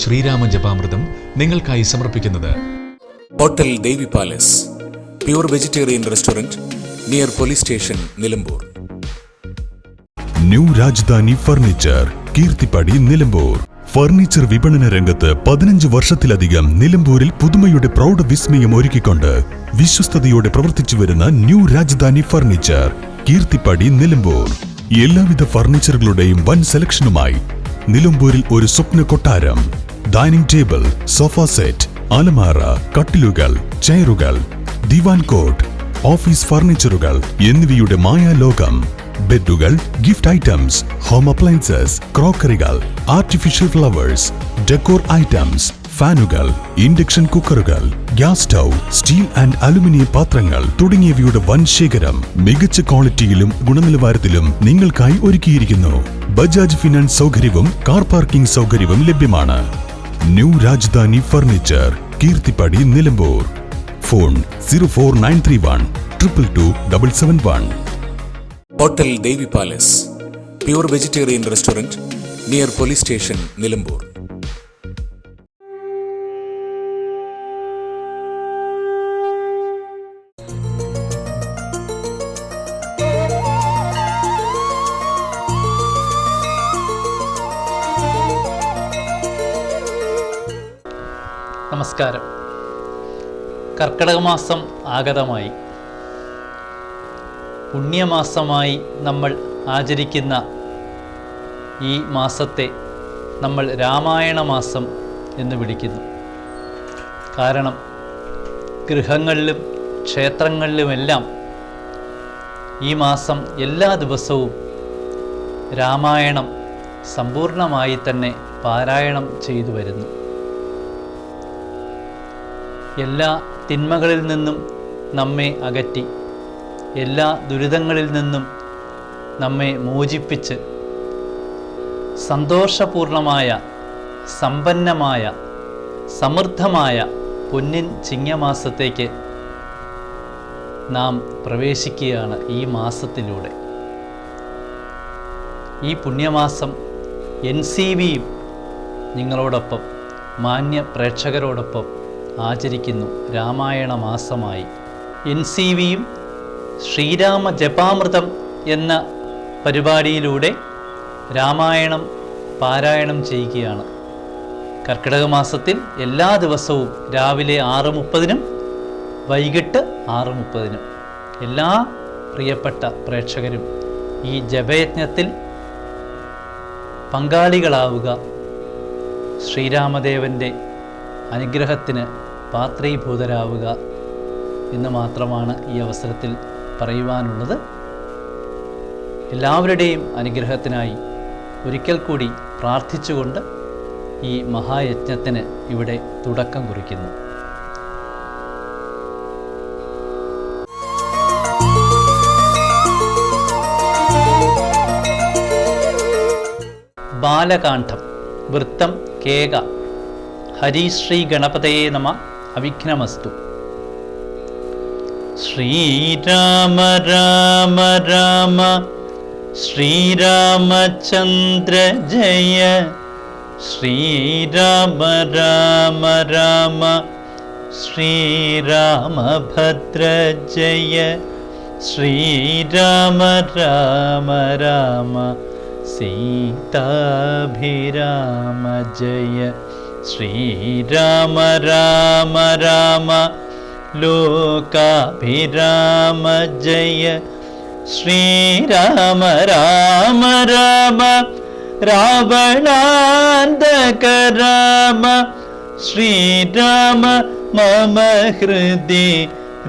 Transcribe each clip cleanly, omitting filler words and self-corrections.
ശ്രീരാമ ജപാമൃതം നിങ്ങൾക്കായി സമർപ്പിക്കുന്നത് hotel Devi palace, pure vegetarian restaurant near police station, Nilambur. New Rajadhani furniture, Keerthippadi, Nilambur. Furniture വിപണന രംഗത്ത് 15 വർഷത്തിലധികം നിലമ്പൂരിൽ പുതുമയുടെ പ്രൗഢ വിസ്മയം ഒരുക്കിക്കൊണ്ട് വിശ്വസ്തയോടെ പ്രവർത്തിച്ചു വരുന്ന ന്യൂ രാജധാനി ഫർണിച്ചർ, കീർത്തിപ്പടി, നിലമ്പൂർ. എല്ലാവിധ ഫർണിച്ചറുകളുടെയും വൻ സെലക്ഷനുമായി നിലമ്പൂരിൽ ഒരു സ്വപ്ന കൊട്ടാരം. ഡൈനിങ് ടേബിൾ, സോഫ സെറ്റ്, അലമാര, കട്ടിലുകൾ, ചെയറുകൾ, ദിവാൻ കോട്ട്, ഓഫീസ് ഫർണിച്ചറുകൾ എന്നിവയുടെ മായാലോകം. ബെഡുകൾ, ഗിഫ്റ്റ് ഐറ്റംസ്, ഹോം അപ്ലയൻസസ്, ക്രോക്കറികൾ, ആർട്ടിഫിഷ്യൽ ഫ്ലവേഴ്സ്, ഡെക്കോർ ഐറ്റംസ്, ഫാനുകൾ, ഇൻഡക്ഷൻ കുക്കറുകൾ, gas stove, steel and aluminium പാത്രങ്ങൾ തുടങ്ങിയവയുടെ വൻ ശേഖരം മികച്ച ക്വാളിറ്റിയിലും ഗുണനിലവാരത്തിലും നിങ്ങൾക്കായി ഒരുക്കിയിരിക്കുന്നു. ബജാജ് ഫിനാൻസ് സൗകര്യവും കാർ പാർക്കിംഗ് സൗകര്യവും ലഭ്യമാണ്. New Rajadhani furniture, Keerthippadi, Nilambur. Phone 04931 222 771. Hotel Devi palace, pure vegetarian restaurant near police station, Nilambur. നമസ്കാരം. കർക്കിടക മാസം ആഗതമായി. പുണ്യമാസമായി നമ്മൾ ആചരിക്കുന്ന ഈ മാസത്തെ നമ്മൾ രാമായണ മാസം എന്ന് വിളിക്കുന്നു. കാരണം ഗൃഹങ്ങളിലും ക്ഷേത്രങ്ങളിലുമെല്ലാം ഈ മാസം എല്ലാ ദിവസവും രാമായണം സമ്പൂർണമായി തന്നെ പാരായണം ചെയ്തു വരുന്നു. എല്ലാ തിന്മകളിൽ നിന്നും നമ്മെ അകറ്റി എല്ലാ ദുരിതങ്ങളിൽ നിന്നും നമ്മെ മോചിപ്പിച്ച് സന്തോഷപൂർണമായ, സമ്പന്നമായ, സമൃദ്ധമായ പൊന്നിൻ ചിങ്ങമാസത്തേക്ക് നാം പ്രവേശിക്കുകയാണ് ഈ മാസത്തിലൂടെ. ഈ പുണ്യമാസം NCVയും നിങ്ങളോടൊപ്പം, മാന്യ പ്രേക്ഷകരോടൊപ്പം ആചരിക്കുന്നു രാമായണ മാസമായി. NCVയും ശ്രീരാമ ജപാമൃതം എന്ന പരിപാടിയിലൂടെ രാമായണം പാരായണം ചെയ്യുകയാണ്. കർക്കിടക മാസത്തിൽ എല്ലാ ദിവസവും രാവിലെ 6:30-നും വൈകിട്ട് 6:30-നും എല്ലാ പ്രിയപ്പെട്ട പ്രേക്ഷകരും ഈ ജപയജ്ഞത്തിൽ പങ്കാളികളാവുക. ശ്രീരാമദേവൻ്റെ അനുഗ്രഹത്തിന് പാത്രീഭൂതരാവുക എന്ന് മാത്രമാണ് ഈ അവസരത്തിൽ പറയുവാനുള്ളത്. എല്ലാവരുടെയും അനുഗ്രഹത്തിനായി ഒരിക്കൽ കൂടി പ്രാർത്ഥിച്ചുകൊണ്ട് ഈ മഹായജ്ഞത്തിന് ഇവിടെ തുടക്കം കുറിക്കുന്നു. ബാലകാന്ഡം, വൃത്തം, കേക. ഹരിശ്രീ ഗണപതയേ നമ. അവിഘ്നമസ്തു. ശ്രീരാമ രാമ രാമ ശ്രീരാമചന്ദ്ര ജയ. ശ്രീരാമ രാമ രാമ ശ്രീരാമഭദ്ര ജയ. ശ്രീരാമ രാമ രാമ സീതാഭിരാമ ജയ. ശ്രീരാമ രാമ രാമ ലോകാഭിരാമ ജയ. ശ്രീരാമ രാമ രാമ രാവണാന്തക രാമ. ശ്രീരാമ മമ ഹൃദി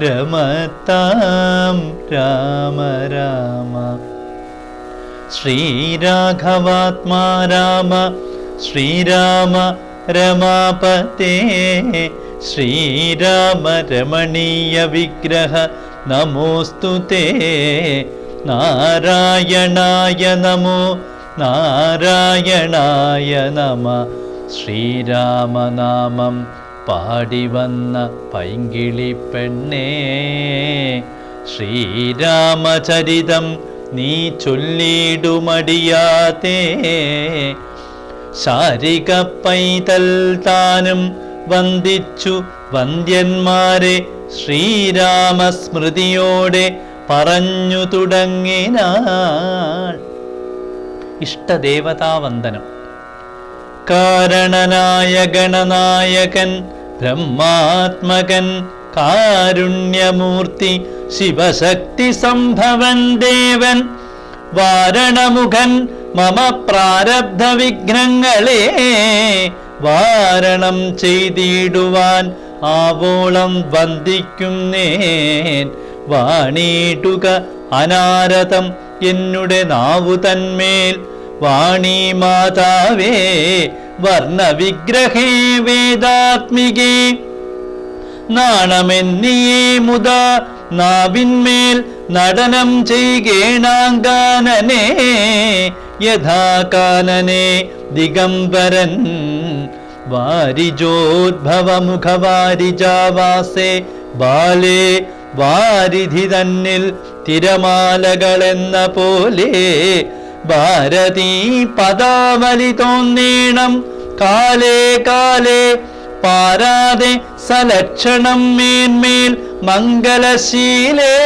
രമതാം രാമ രാമ. ശ്രീരാഘവാത്മാ രാമ. ശ്രീരാമ രമാപതേ. ശ്രീരാമ രമണീയ വിഗ്രഹ നമോസ്തുതേ. നാരായണായ നമോ നാരായണായ നമ. ശ്രീരാമനാമം പാടിവന്ന പൈങ്കിളി പെണ്ണേ, ശ്രീരാമചരിതം നീ ചൊല്ലിടുമടിയാതെ. ശാരിക പൈതൽ താനും വന്ദിച്ചു വന്ദ്യന്മാരെ ശ്രീരാമസ്മൃതിയോടെ പറഞ്ഞു തുടങ്ങിനാൾ. ഇഷ്ടദേവതാവന്ദനം. കാരണനായ ഗണനായകൻ ബ്രഹ്മാത്മകൻ കാരുണ്യമൂർത്തി ശിവശക്തി സംഭവൻ ദേവൻ വാരണമുഖൻ മമ പ്രാരബ്ധ വിഘ്നങ്ങളെ വാരണം ചെയ്തിടുവാൻ ആവോളം വന്ദിക്കുന്നേൻ. വാണിടുക അനാരതം എന്നുടെ നാവു തന്മേൽ വാണി മാതാവേ വർണ്ണവിഗ്രഹേ വേദാത്മികേ നാണമെന്നിയേ മുതാ നാവിന്മേൽ നടനം ചെയ്യേണാങ്കാനനെ യഥാകാനനെ ദിഗംബരൻ വാരിജോദ്ഭവമുഖവാരിജാവാസേ ബാലേ വാരിധി തന്നിൽ തിരമാലകളെന്ന പോലെ ഭാരതീ പദാവലി തോന്നേണം കാലേ കാലേ പാരാതെ സലക്ഷണം മേന്മേൽ മംഗലശീലേ.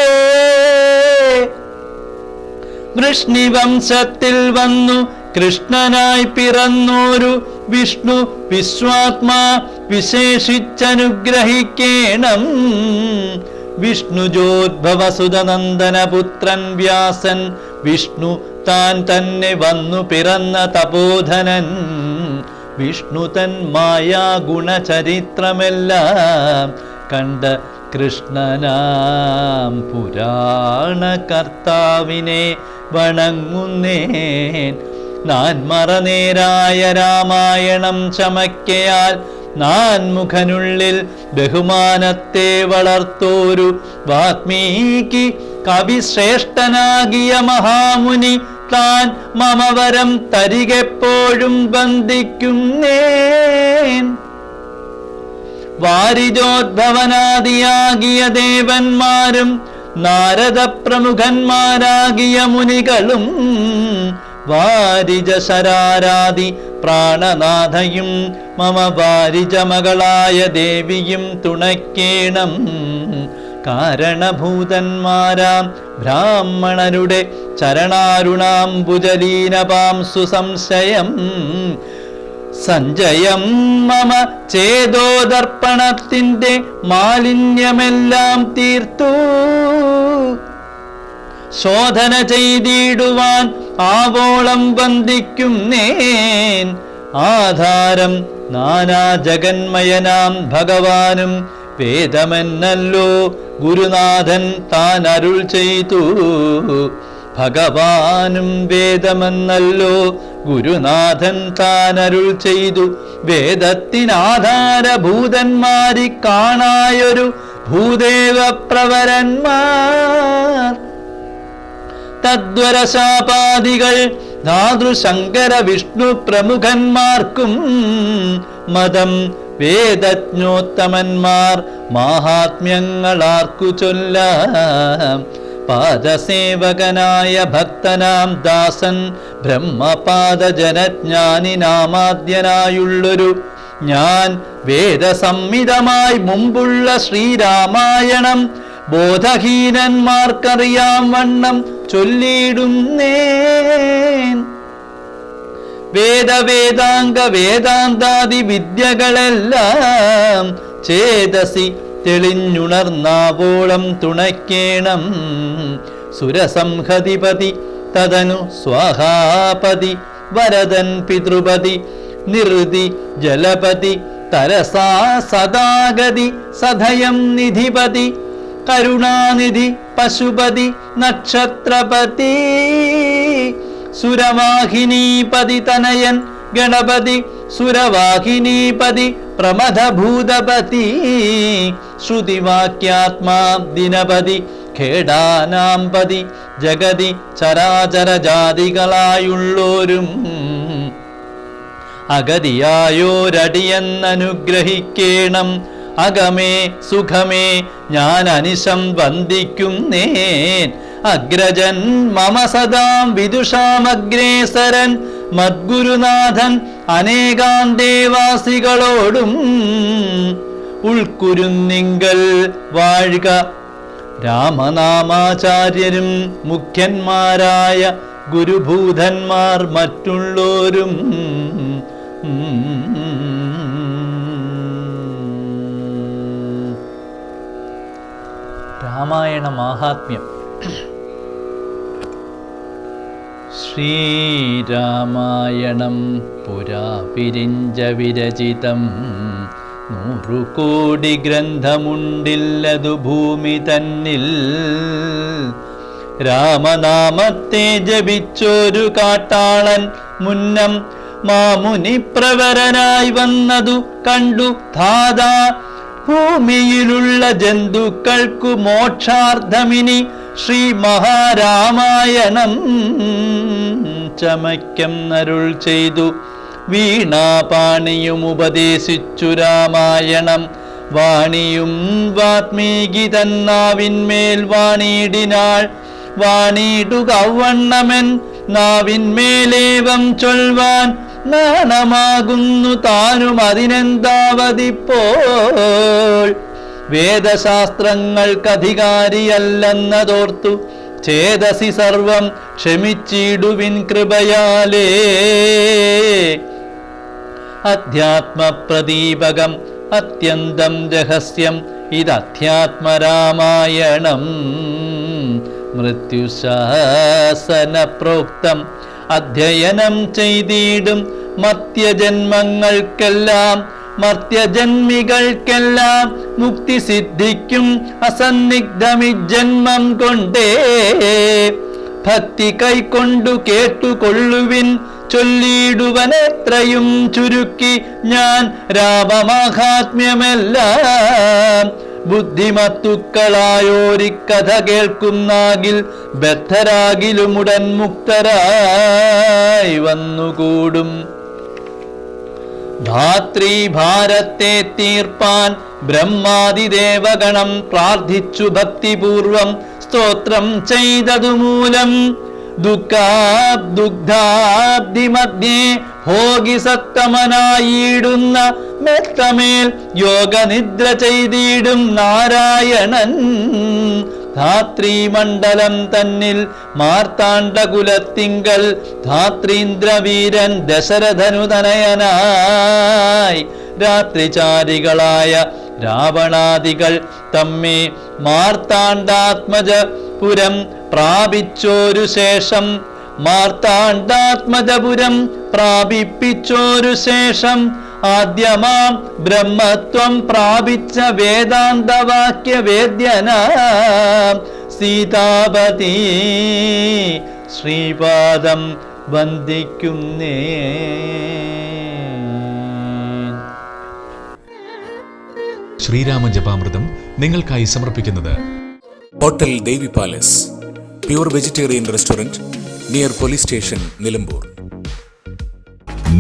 വൃഷ്ണിവംശത്തിൽ വന്നു കൃഷ്ണനായി പിറന്നോരു വിഷ്ണു വിശ്വാത്മാ വിശേഷിച്ചനുഗ്രഹിക്കേണം. വിഷ്ണുജോദ്ഭവസുതനന്ദനപുത്രൻ വ്യാസൻ വിഷ്ണു താൻ തന്നെ വന്നു പിറന്ന തപോധനൻ. വിഷ്ണു തൻ മായാ ഗുണചരിത്രമെല്ലാം കണ്ട കൃഷ്ണനാം പുരാണ കർത്താവിനെ വണങ്ങുന്നേൻ. നാൻ മറനേരായ രാമായണം ചമയ്ക്കയാൽ നാൻമുഖനുള്ളിൽ ബഹുമാനത്തെ വളർത്തോരു വാത്മീകി കവിശ്രേഷ്ഠനാകിയ മഹാമുനി താൻ മമവരം തരികെപ്പോഴും ബന്ധിക്കുന്നേൻ. വാരിജോദ്ഭവനാദിയാകിയ ദേവന്മാരും നാരദ പ്രമുഖന്മാരാകിയ മുനികളും വാരിജ ശരാരാദി പ്രാണനാഥയും മമ വാരിജമകളായ ദേവിയും തുണയ്ക്കേണം. കാരണഭൂതന്മാരാം ബ്രാഹ്മണരുടെ ചരണാരുണാംബുജലീനപാം സുസംശയം സഞ്ജയം മമ ചേതോദർപ്പണത്തിന്റെ മാലിന്യമെല്ലാം തീർത്തു ശോധന ചെയ്തിടുവാൻ ആവോളം ബന്ധിക്കുന്നേൻ. ആധാരം നാനാ ജഗന്മയനാം ഭഗവാനും വേദമെന്നല്ലോ ഗുരുനാഥൻ താൻ അരുൾ ചെയ്തു. ഭഗവാനും വേദമെന്നല്ലോ ഗുരുനാഥൻ താൻ അരുൾ ചെയ്തു. വേദത്തിനാധാരഭൂതന്മാരി കാണായൊരു ഭൂദേവ പ്രവരന്മാർ തദ്വരശാപാദികൾ ധാതൃശങ്കര വിഷ്ണു പ്രമുഖന്മാർക്കും മതം വേദജ്ഞോത്തമന്മാർ മാഹാത്മ്യങ്ങളാർക്കു ചൊല്ലാം. പാദസേവകനായ ഭക്തനാം ദാസൻ ബ്രഹ്മപാദജനജ്ഞാനി നാമാദ്യനായുള്ളൊരു ഞാൻ വേദസംഹിതമായി മുമ്പുള്ള ശ്രീരാമായണം ബോധഹീനന്മാർക്കറിയാം വണ്ണം ചൊല്ലിയിടുന്നേൻ. വേദവേദാംഗ വേദാന്താദി വിദ്യകളെല്ലാം ചേതസി തെളിഞ്ഞുണർന്നാവോളം തുണയ്ക്കേണം. സുരസംഹതിപതി തദനു സ്വാഹാപതി വരദൻ പിതൃപതി നിർതി ജലപതി തരസാ സദാഗതി സധയം നിധിപതി കരുണാനിധി പശുപതി നക്ഷത്രപതി സുരവാഹിനീപതി തനയൻ ഗണപതി സുരവാഹിനീപതി പ്രമഥഭൂതപതി ശ്രുതിവാക്യാത്മാ ദിനപതി ഖേടാനാംപതി ജഗതി ചരാചര ജാതികളായുള്ളോരും അഗതിയായോരടിയെന്നനുഗ്രഹിക്കേണം. അകമേ സുഖമേ ഞാൻ അനിശം വന്ദിക്കുന്നേൻ. അഗ്രജൻ മമ സദാം വിദുഷാമഗ്രേസരൻ മദ്ഗുരുനാഥൻ അനേകാന്തേവാസികളോടും ഉൾക്കുരുന്നിങ്കൽ വാഴുക. രാമനാമാചാര്യരും മുഖ്യന്മാരായ ഗുരുഭൂതന്മാർ മറ്റുള്ളോരും രാമായണ മാഹാത്മ്യം. ശ്രീരാമായണം പുരാ വിരിഞ്ച വിരചിതം 100 കോടി ഗ്രന്ഥമുണ്ടില്ലതു ഭൂമി തന്നിൽ. രാമനാമത്തെ ജപിച്ചൊരു കാട്ടാളൻ മുന്നം മാമുനി പ്രവരനായി വന്നതു കണ്ടു ധാതാ. ഭൂമിയിലുള്ള ജന്തുക്കൾക്കു മോക്ഷാർത്ഥമിനി ശ്രീ മഹാരാമായണം ചമയ്ക്കരുൾ ചെയ്തു. വീണാപാണിയും ഉപദേശിച്ചു രാമായണം. വാണിയും വാത്മീകി തന്നാവിന്മേൽ വാണിയിടിനാൾ. വാണിയിടുക വണ്ണമൻ നാവിന്മേലേവം ചൊൽവാൻ നാണമാകുന്നു താനും അതിനെന്താവതിപ്പോൾ. വേദശാസ്ത്രങ്ങൾക്കധികാരിയല്ലെന്നതോർത്തു ചേതസി സർവം ക്ഷമിച്ചിടുവിൻ കൃപയാലേ. അധ്യാത്മപ്രദീപകം അത്യന്തം രഹസ്യം ഇതധ്യാത്മരാമായണം. മൃത്യുശാസന പ്രോക്തം അധ്യയനം ചെയ്തിടും മർത്യജന്മങ്ങൾക്കെല്ലാം മർത്യജന്മികൾക്കെല്ലാം മുക്തി സിദ്ധിക്കും അസന്നിഗ്ധമിജന്മം കൊണ്ടേ. ഭക്തി കൈക്കൊണ്ടു കേട്ടുകൊള്ളുവിൻ ചൊല്ലിടുവനെത്രയും ചുരുക്കി ഞാൻ രാമമാഹാത്മ്യമെല്ലാം. ബുദ്ധിമത്തുക്കളായോരിക്കഥ കേൾക്കുന്നാകിൽ ബദ്ധരാകിലുമുടൻ മുക്തരായി വന്നുകൂടും. ധാത്രീഭാരത്തെ തീർപ്പാൻ ബ്രഹ്മാദിദേവഗണം പ്രാർത്ഥിച്ചു ഭക്തിപൂർവം സ്തോത്രം ചെയ്തതുമൂലം ദുഃഖാബ്ദുഗ്ധാബ്ദി മധ്യേ ഭോഗിസത്തമനായിടുന്ന മെത്തമേൽ യോഗനിദ്ര ചെയ്തിടും നാരായണൻ. ധാത്രീമണ്ഡലം തന്നിൽ മാർത്താണ്ഡകുലത്തിങ്കൽ ധാത്രീന്ദ്രവീരൻ ദശരഥനുതനയനായി രാത്രിചാരികളായ രാവണാദികൾ തമ്മേ മാർത്താണ്ഡാത്മജപുരം പ്രാപിച്ചോരു ശേഷം മാർത്താണ്ഡാത്മജപുരം പ്രാപിപ്പിച്ചോരു ശേഷം ആദ്യമാം ബ്രഹ്മത്വം പ്രാപിച്ച വേദാന്തവാക്യ വേദ്യനാം സീതാപതി ശ്രീപാദം വന്ദിക്കുന്നേ. ശ്രീരാമ ജപാമൃതം നിങ്ങൾക്കായി സമർപ്പിക്കുന്നത് hotel Devi palace, pure vegetarian restaurant, near police station, Nilambur.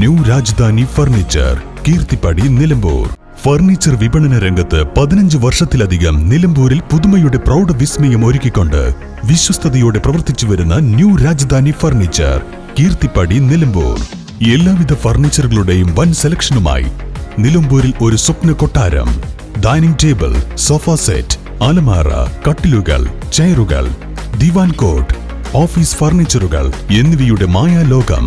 New Rajadhani furniture, Keerthippadi, Nilambur. Furniture വിപണന രംഗത്ത് 15 വർഷത്തിലധികം നിലമ്പൂരിൽ പുതുമയുടെ പ്രൗഢ വിസ്മയം ഒരുക്കിക്കൊണ്ട് വിശ്വസ്തയോടെ പ്രവർത്തിച്ചു വരുന്ന ന്യൂ രാജധാനി ഫർണിച്ചർ, കീർത്തിപ്പടി, നിലമ്പൂർ. എല്ലാവിധ ഫർണിച്ചറുകളുടെയും വൻ സെലക്ഷനുമായി നിലമ്പൂരിൽ ഒരു സ്വപ്ന കൊട്ടാരം. ഡൈനിങ് ടേബിൾ, സോഫ സെറ്റ്, അലമാര, കട്ടിലുകൾ, ചെയറുകൾ, ദിവാൻ കോട്ട്, ഓഫീസ് ഫർണിച്ചറുകൾ എന്നിവയുടെ മായാലോകം.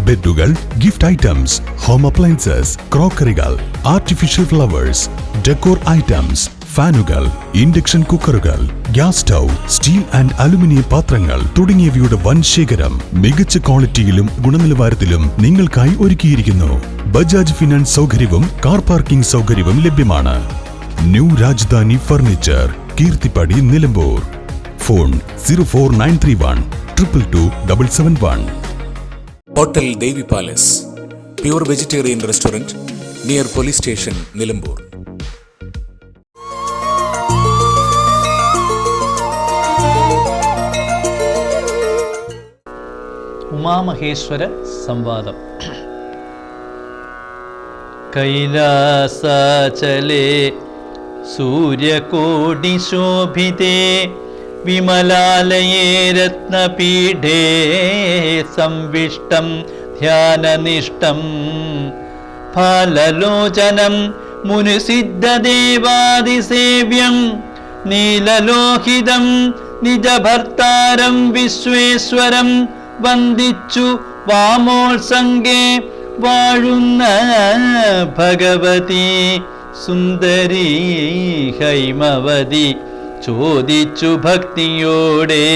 ബെഡുകൾ, ഗിഫ്റ്റ് ഐറ്റംസ്, ഹോം അപ്ലയൻസസ്, ക്രോക്കറികൾ, ആർട്ടിഫിഷ്യൽ ഫ്ലവേഴ്സ്, ഡെക്കോർ ഐറ്റംസ്, ഫാനുകൾ, ഇൻഡക്ഷൻ കുക്കറുകൾ, gas stove, steel and aluminium പാത്രങ്ങൾ തുടങ്ങിയവയുടെ വൻ ശേഖരം മികച്ച ക്വാളിറ്റിയിലും ഗുണനിലവാരത്തിലും നിങ്ങൾക്കായി ഒരുക്കിയിരിക്കുന്നു. ബജാജ് ഫിനാൻസ് സൗകര്യവും കാർ പാർക്കിംഗ് സൗകര്യവും ലഭ്യമാണ്. New Rajadhani furniture, Keerthippadi, Nilambur. Phone 04931 222 771. Hotel Devi palace, pure vegetarian restaurant, near police station, Nilambur. Umamaheshwara സംവാദം. കൈലാസാചലേ സൂര്യകോടി ശോഭിതേ വിമലാലയേ രത്നപീഠേ സംവിഷ്ടം ധ്യാനനിഷ്ടം ഫലലോചനം മുനിസിദ്ധദേവാദിസേവ്യം നീലലോഹിതം നിജഭർത്താരം വിശ്വേശ്വരം വന്ദിച്ചു വാമോത്സംഗേ വാഴുന്ന ഭഗവതി സുന്ദരി ഹൈമവതി ചോദിച്ചു ഭക്തിയോടെ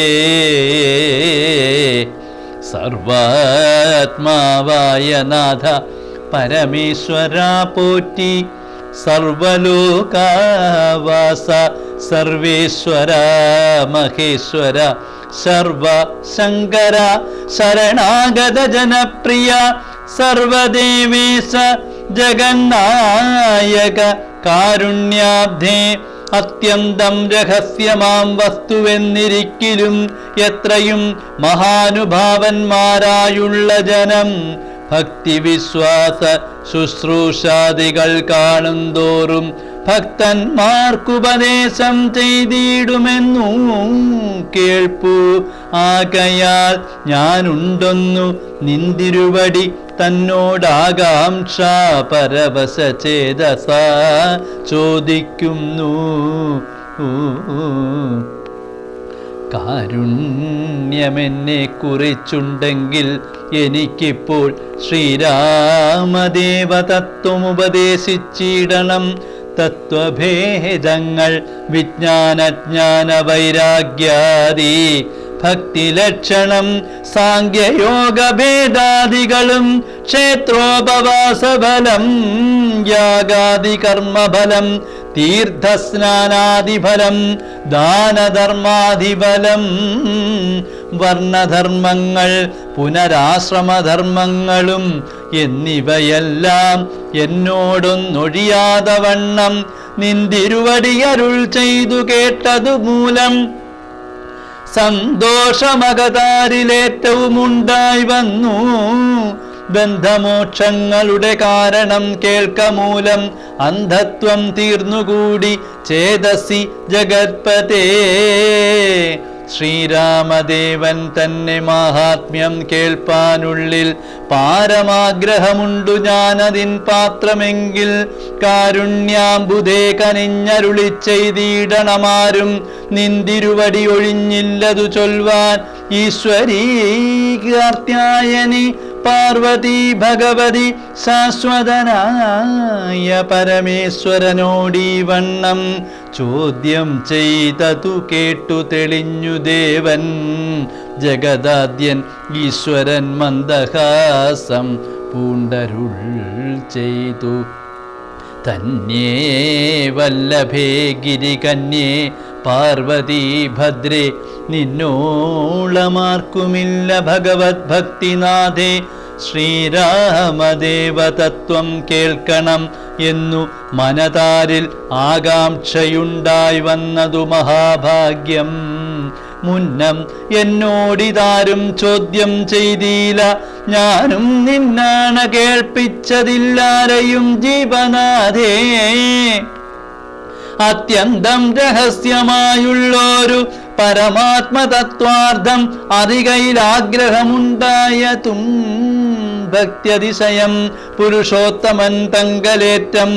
സർവാത്മാവായ നാഥ പരമേശ്വര പോറ്റി സർവലോകാവാസ സർവേശ്വര മഹേശ്വര സർവശങ്കര ശരണാഗത ജനപ്രിയ സർവദേവേശ ജഗന്നായക കാരുണ്യാബ്ധേ അത്യന്തം രഹസ്യമാം വസ്തുവെന്നിരിക്കലും എത്രയും മഹാനുഭാവന്മാരായുള്ള ജനം ഭക്തിവിശ്വാസ ശുശ്രൂഷാദികൾ കാണുന്തോറും ഭക്തന്മാർക്കുപദേശം ചെയ്തിടുമെന്നു കേൾപ്പു. ആകയാൽ ഞാനുണ്ടൊന്നു നിന്തിരുവടി തന്നോടാകാംക്ഷ പരവശചേതസ ചോദിക്കുന്നു. കാരുണ്യമെന്നെ കുറിച്ചുണ്ടെങ്കിൽ എനിക്കിപ്പോൾ ശ്രീരാമദേവ തത്വമുപദേശിച്ചിടണം. തത്വഭേദങ്ങൾ വിജ്ഞാനജ്ഞാന വൈരാഗ്യാദി ഭക്തിലക്ഷണം സാംഖ്യയോഗഭേദാദികളും ക്ഷേത്രോപവാസഫലം യാഗാദി കർമ്മഫലം തീർത്ഥസ്നാനാദിഫലം ദാനധർമാദിഫലം വർണ്ണധർമ്മങ്ങൾ പുനരാശ്രമധർമ്മങ്ങളും എന്നിവയെല്ലാം എന്നോടൊന്നൊഴിയാതെ വണ്ണം നിന്തിരുവടി അരുൾ ചെയ്തു കേട്ടതു മൂലം സന്തോഷമകതാരിലേറ്റവും ഉണ്ടായി വന്നു. ബന്ധമോക്ഷങ്ങളുടെ കാരണം കേൾക്കമൂലം അന്ധത്വം തീർന്നുകൂടി ചേതസി ജഗത്പതേ. ശ്രീരാമദേവൻ തന്നെ മാഹാത്മ്യം കേൾപ്പാനുള്ളിൽ പാരമാഗ്രഹമുണ്ടു ഞാനതിൻ പാത്രമെങ്കിൽ കാരുണ്യാംബുധേ കനിഞ്ഞരുളി ചെയ്തിടണമാരും നിന്തിരുവടി ഒഴിഞ്ഞില്ലതു ചൊൽവാൻ. ഈശ്വരീ കാർത്യായനി പാർവതി ഭഗവതി ശാശ്വതനായ പരമേശ്വരനോടീ വണ്ണം ചോദ്യം ചെയ്തതു കേട്ടു തെളിഞ്ഞു ദേവൻ. ജഗദാദ്യൻ ഈശ്വരൻ മന്ദഹാസം പൂണ്ടരുൾ ചെയ്തു. തന്നേ വല്ലഭേ ഗിരികന്യേ പാർവതി ഭദ്രേ നിന്നോളമാർക്കുമില്ല ഭഗവത് ഭക്തിനാഥേ. ശ്രീരാമദേവ തത്വം കേൾക്കണം എന്നു മനതാരിൽ ആകാംക്ഷയുണ്ടായി വന്നതു മഹാഭാഗ്യം. മുന്നം എന്നോടിതാരും ചോദ്യം ചെയ്തില്ല, ഞാനും നിന്നാണ് കേൾപ്പിച്ചതില്ലാരെയും ജീവനാഥേ. അത്യന്തം രഹസ്യമായുള്ളൊരു പരമാത്മതത്വാർത്ഥം അറികയിലാഗ്രഹമുണ്ടായതും ഭക്ത്യതിശയം പുരുഷോത്തമൻ തങ്കലേറ്റം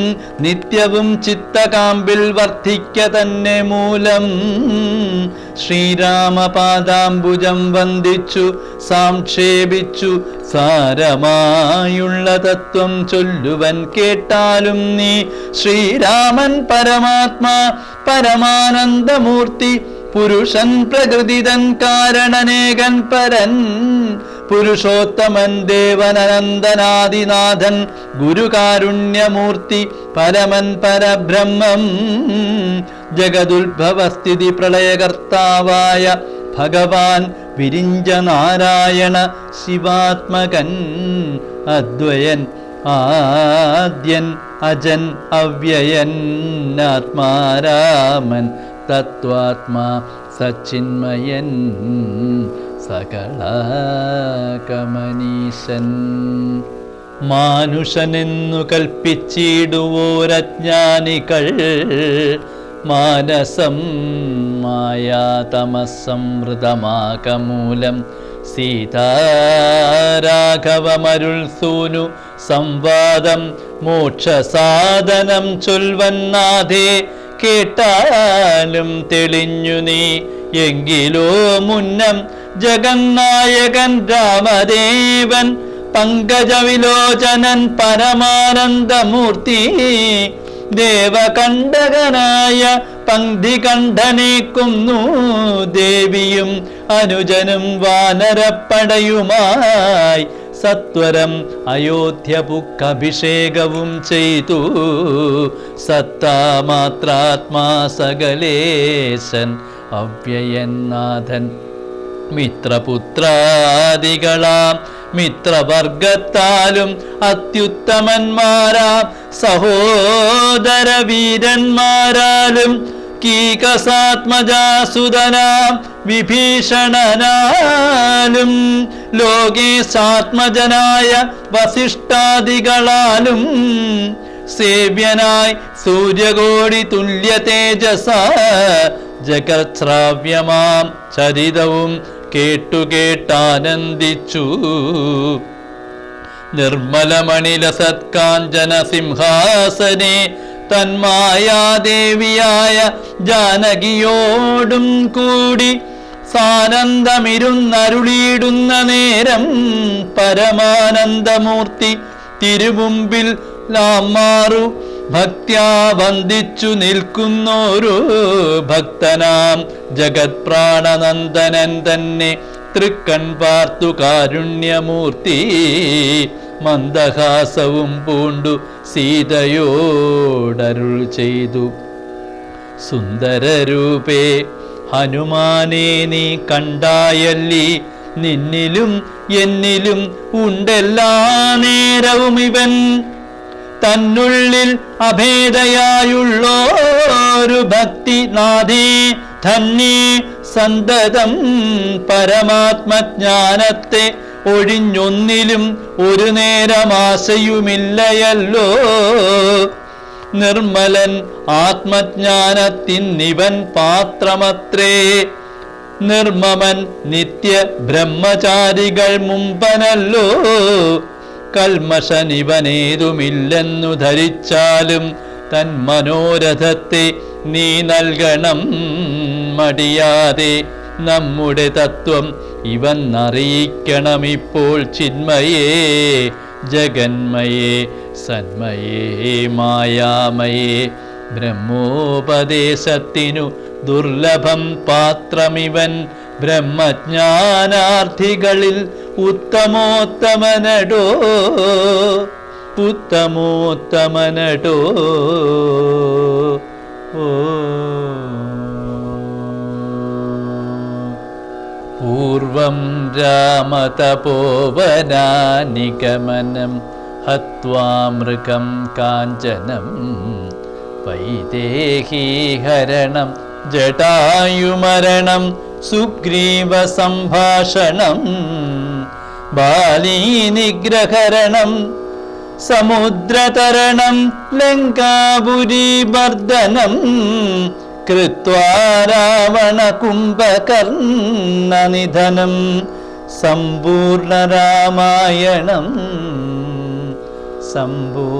നിത്യവും ചിത്തകാമ്പിൽ വർദ്ധിക്ക തന്നെ മൂലം. ശ്രീരാമപാദാംബുജം വന്ദിച്ചു സാംക്ഷേപിച്ചു സാരമായുള്ള തത്വം ചൊല്ലുവൻ കേട്ടാലും നീ. ശ്രീരാമൻ പരമാത്മാ പരമാനന്ദമൂർത്തി പുരുഷൻ പ്രകൃതിതൻ കാരണനേകൻ പരൻ പുരുഷോത്തമൻ ദേവനനന്ദനാദിനാഥൻ ഗുരുകാരുണ്യമൂർത്തി പരമൻ പരബ്രഹ്മം ജഗതുത്ഭവസ്ഥിതി പ്രളയകർത്താവായ ഭഗവാൻ വിരിഞ്ച നാരായണ ശിവാത്മകൻ അദ്വയൻ ആദ്യൻ അജൻ അവ്യയൻ ആത്മാരാമൻ തത്വാത്മാ സച്ചിന്മയൻ സകളകമനീശൻ. മാനുഷനെന്നു കൽപ്പിച്ചിടുവോരജ്ഞാനികൾ മാനസം മായാതമസംവൃതമാകമൂലം സീതാരാഘവമരുൾ സൂനു സംവാദം മോക്ഷസാധനം ചൊൽവന്നാഥേ കേട്ടാലും തെളിഞ്ഞു നീ. എങ്കിലോ മുന്നം ജഗന്നായകൻ രാമദേവൻ പങ്കജവിലോചനൻ പരമാനന്ദമൂർത്തി ദേവകണ്ഠകനായ പങ്ക്തികണ്ഠനെ കൊന്നു. ദേവിയും അനുജനും വാനരപ്പടയുമായി സത്വരം അയോധ്യപുക്കഭിഷേകവും ചെയ്തു. സത്താമാത്രാത്മാ സകലേശൻ അവ്യയനാഥൻ മിത്രപുത്രാദികളാം മിത്രവർഗത്താലും അത്യുത്തമന്മാരാം സഹോദര വീരന്മാരാലും കീകസാത്മജാസുതനാം വിഭീഷണനാലും ലോകേശാത്മജനായ വസിഷ്ഠാദികളാലും സേവ്യനായി സൂര്യകോടി തുല്യ തേജസ ജഗത്ശ്രാവ്യമാം ചരിതവും കേട്ടാനന്ദിച്ചു. നിർമ്മലമണിലസത്കാഞ്ചന സിംഹാസനെ തന്മായാദേവിയായ ജാനകിയോടും കൂടി സാനന്ദമിരുന്നരുളിയിടുന്ന നേരം പരമാനന്ദമൂർത്തി തിരുമുമ്പിൽ ലാമാറു ഭക്ത്യാ വന്ദിച്ചു നിൽക്കുന്നോരു ഭക്തനാം ജഗത് പ്രാണനന്ദനൻ തന്നെ തൃക്കൺ പാർത്തു കാരുണ്യമൂർത്തി മന്ദഹാസവും പൂണ്ടു സീതയോടരുൾ ചെയ്തു. സുന്ദരരൂപേ ഹനുമാനെ നീ കണ്ടായല്ലി, നിന്നിലും എന്നിലും ഉണ്ടെല്ലാ നേരവും ഇവൻ തന്നുള്ളിൽ അഭേദയായുള്ളോരു ഭക്തി നാഥേ ധന്യേ സന്തതം പരമാത്മജ്ഞാനത്തെ ഒഴിഞ്ഞൊന്നിലും ഒരു നേരമാശയുമില്ലയല്ലോ. നിർമ്മലൻ ആത്മജ്ഞാനത്തിന്നിവൻ പാത്രമത്രേ. നിർമ്മമൻ നിത്യ ബ്രഹ്മചാരികൾ മുമ്പനല്ലോ. കൽമഷനിവനേതുമില്ലെന്നു ധരിച്ചാലും തൻ മനോരഥത്തെ നീ നൽകണം മടിയാതെ. നമ്മുടെ തത്വം ഇവൻ അറിയിക്കണമിപ്പോൾ. ചിന്മയേ ജഗന്മയേ സന്മയേ മായാമയേ ബ്രഹ്മോപദേശത്തിനു ദുർലഭം പാത്രമിവൻ. ബ്രഹ്മജ്ഞാനാർത്ഥികളിൽ ഉത്തമോത്തമനടോ ഉത്തമോത്തമനടോ. പൂർവം രാമതപോവനാനിഗമനം ഹത്വാമൃഗം കാഞ്ചനം വൈദേഹീഹരണം ജടായുമരണം സുഗ്രീവ സംഭാഷണം ബാലീനിഗ്രഹരണം സമുദ്രതരണം ലങ്കാപുരീമർദ്ദനം കൃത്വാ രാവണ കുംഭകർണനിധനം സമ്പൂർണരാമായണം സമ്പൂർണരാമായണം.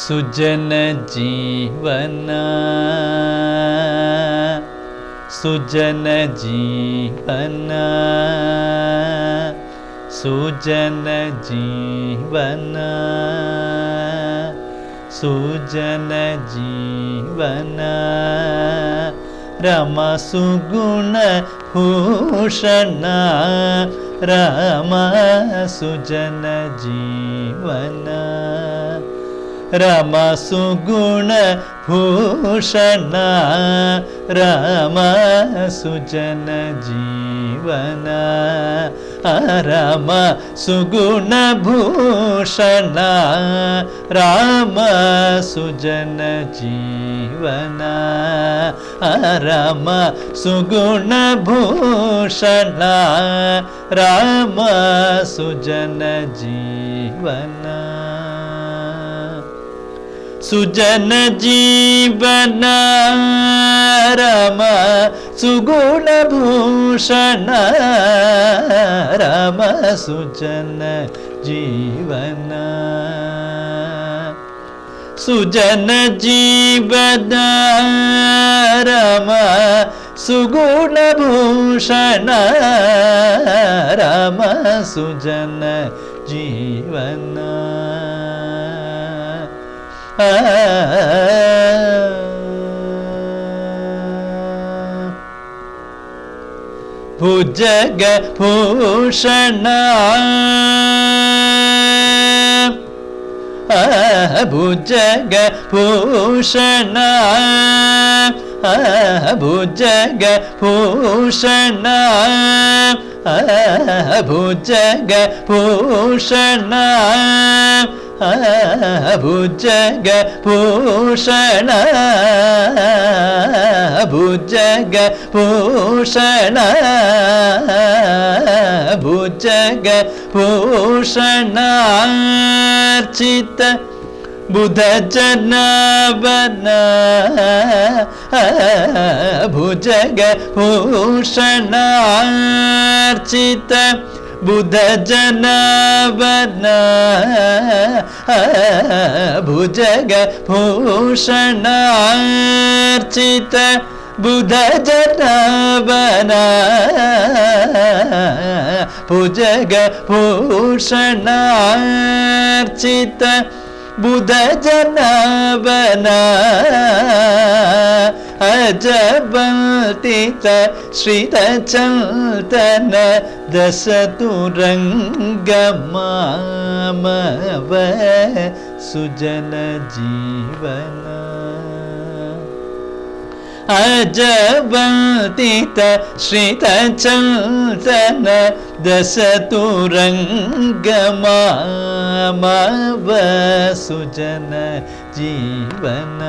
സുജന ജീവന സുജന ജീവന സുജന ജീവന സുജന ജീവന രമ സുഗുണ ഭൂഷണ രമ സുജന ജീവന രാമ സുഗുണ ഭൂഷണ രാമ സുജന ജീവന രാമ സുഗുണ ഭൂഷണ രാമ സുജന ജീവന രാമ സുഗുണ ഭൂഷണ രാമ സുജന ജീവന സുജന ജീവന രാമ സുഗുണ ഭൂഷണ രാമ സുജന ജീവന സുജന ജീവന രാമ സുഗുണ ഭൂഷണ രാമ സുജന ജീവന ഭുജഗ ഭൂഷണ ഭുജഗ ഭൂഷണ ഭുജഗ ഭൂഷണ ഭുജഗ ഭൂഷണ ഭുജഗ ഭൂഷണ ഭുജഗ ഭൂഷണ ഭുജഗ ഭൂഷണാർച്ചിത ബുധജനവന ഭുജഗ ഭൂഷണാർച്ചിത ബുധജനവന ഭുജഗ ഭൂഷണാർച്ചിത ബുധജനവന ഭുജഗ ഭൂഷണാർച്ചിത ബുധജനവന അജബൽതിത ശ്രിതചൽതന ദശതുരംഗമാമവ സുജന ജീവന അജബൽതിത ശ്രിതചൽതന ദശതുരംഗമാമവ സുജന ജീവന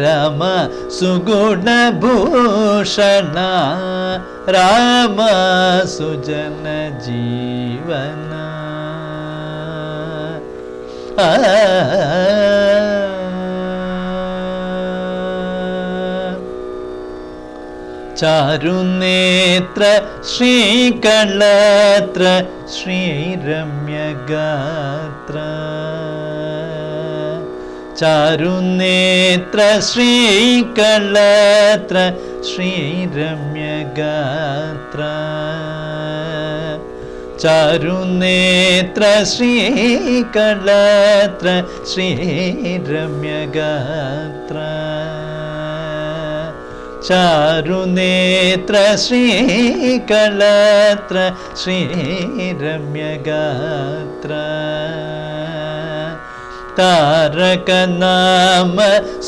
രാമ സുഗുണ ഭൂഷണ രാമ സുജന ജീവന ചാരുനേത്ര ശ്രീകളത്ര ശ്രീരമ്യഗാത്ര ചാരുനേത്ര ശ്രീകളത്ര ശ്രീരമ്യഗാത്ര ചാരുനേത്ര ശ്രീകളത്ര ശ്രീരമ്യഗാത്ര ചാരുനേത്ര ശ്രീകളത്ര ശ്രീരമ്യഗാത്ര താരകനാമ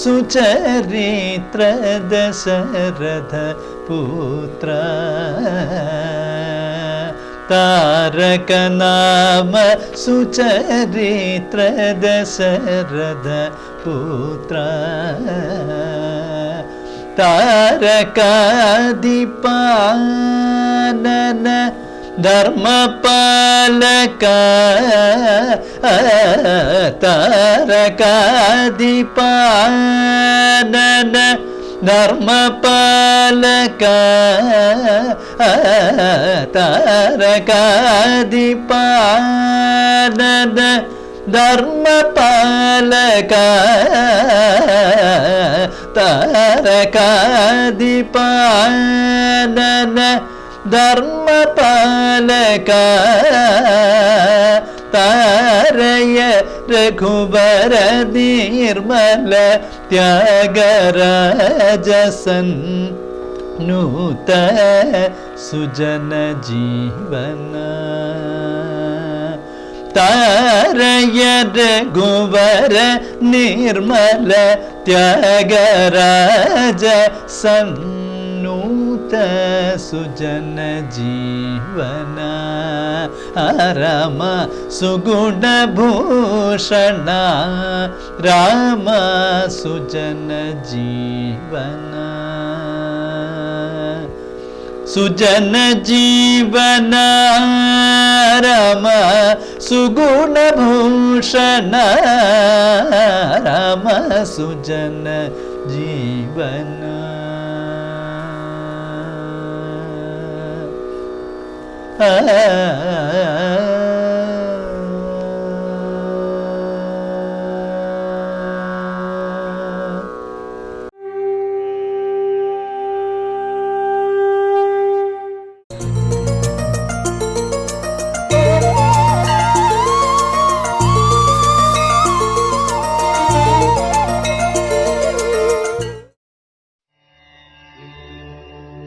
സുചരിത്ര ദശരഥ പുത്ര താരകനാമ സുചരിത്ര ദശരഥ പുത്ര താരകാധിപാനന ധർമ്മപാലക താരകാധിപാനന ധർമ്മപാലക താരകാധിപാനന ധർമ്മപാലക താരകാധിപാനന ധർമ്മപാലക താരയ രഘുവര നിർമ്മല ത്യാഗരാജസൻ നൂത സുജന ജീവന താരയ രഘുവര നിർമ്മല ത്യാഗരാജ സന്നൂത സുജന ജീവന രാമ സുഗുണഭൂഷണ രാമ സുജന ജീവന സുജന ജീവന രാമ സുഗുണഭൂഷണ രാമ സുജന ജീവന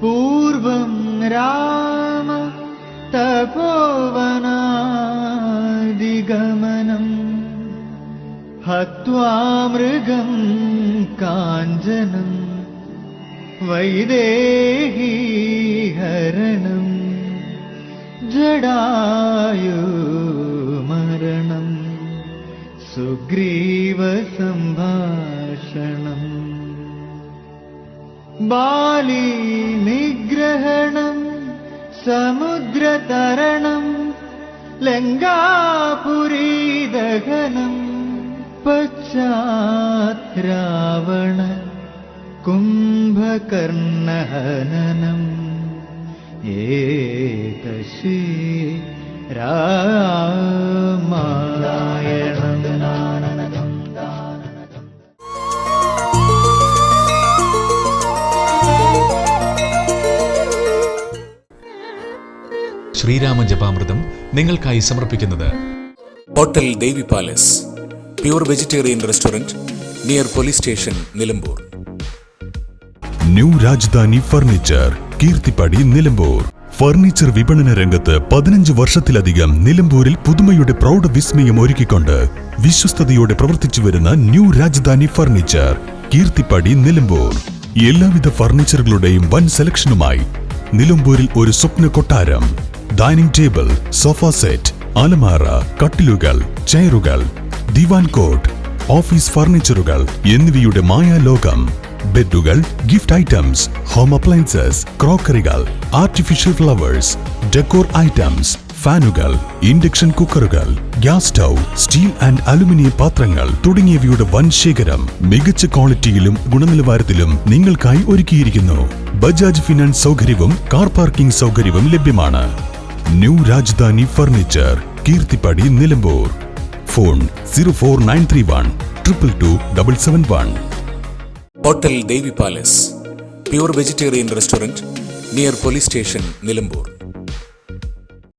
പൂർവം രാമ തപോവനാദിഗമനം ഹത്വാ മൃഗം കാഞ്ചനം വൈദേഹി ഹരണം ജടായു മരണം സുഗ്രീവ സംഭാഷണം ബാലി നിഗ്രഹണം സമുദ്രതരണം ലങ്കാപുരീ ദഹനം പശ്ചാത്രാവണ കുംഭകർണഹനനം ഏതശ്രീ രാമായണം. ശ്രീരാമ ജപാമൃതം നിങ്ങൾക്കായി സമർപ്പിക്കുന്നത് hotel Devi palace, pure vegetarian restaurant, near police station, Nilambur. New Rajadhani furniture, Keerthippadi, Nilambur. Furniture വിപണന രംഗത്ത് 15 വർഷത്തിലധികം നിലമ്പൂരിൽ പുതുമയുടെ പ്രൗഢ വിസ്മയം ഒരുക്കിക്കൊണ്ട് വിശ്വസ്തയോടെ പ്രവർത്തിച്ചു വരുന്ന ന്യൂ രാജധാനി ഫർണിച്ചർ, കീർത്തിപ്പടി, നിലമ്പൂർ. എല്ലാവിധ ഫർണിച്ചറുകളുടെയും വൻ സെലക്ഷനുമായി നിലമ്പൂരിൽ ഒരു സ്വപ്ന കൊട്ടാരം. ഡൈനിങ് ടേബിൾ, സോഫ സെറ്റ്, അലമാര, കട്ടിലുകൾ, ചെയറുകൾ, ദിവാൻ കോട്ട്, ഓഫീസ് ഫർണിച്ചറുകൾ എന്നിവയുടെ മായാലോകം. ബെഡുകൾ, ഗിഫ്റ്റ് ഐറ്റംസ്, ഹോം അപ്ലയൻസസ്, ക്രോക്കറികൾ, ആർട്ടിഫിഷ്യൽ ഫ്ലവേഴ്സ്, ഡെക്കോർ ഐറ്റംസ്, ഫാനുകൾ, ഇൻഡക്ഷൻ കുക്കറുകൾ, gas stove, steel and aluminium പാത്രങ്ങൾ തുടങ്ങിയവയുടെ വൻ ശേഖരം മികച്ച ക്വാളിറ്റിയിലും ഗുണനിലവാരത്തിലും നിങ്ങൾക്കായി ഒരുക്കിയിരിക്കുന്നു. ബജാജ് ഫിനാൻസ് സൗകര്യവും കാർ പാർക്കിംഗ് സൗകര്യവും ലഭ്യമാണ്. New Rajadhani furniture, Keerthippadi, Nilambur. Phone 04931 222 771. Hotel Devi palace, pure vegetarian restaurant, near police station, Nilambur.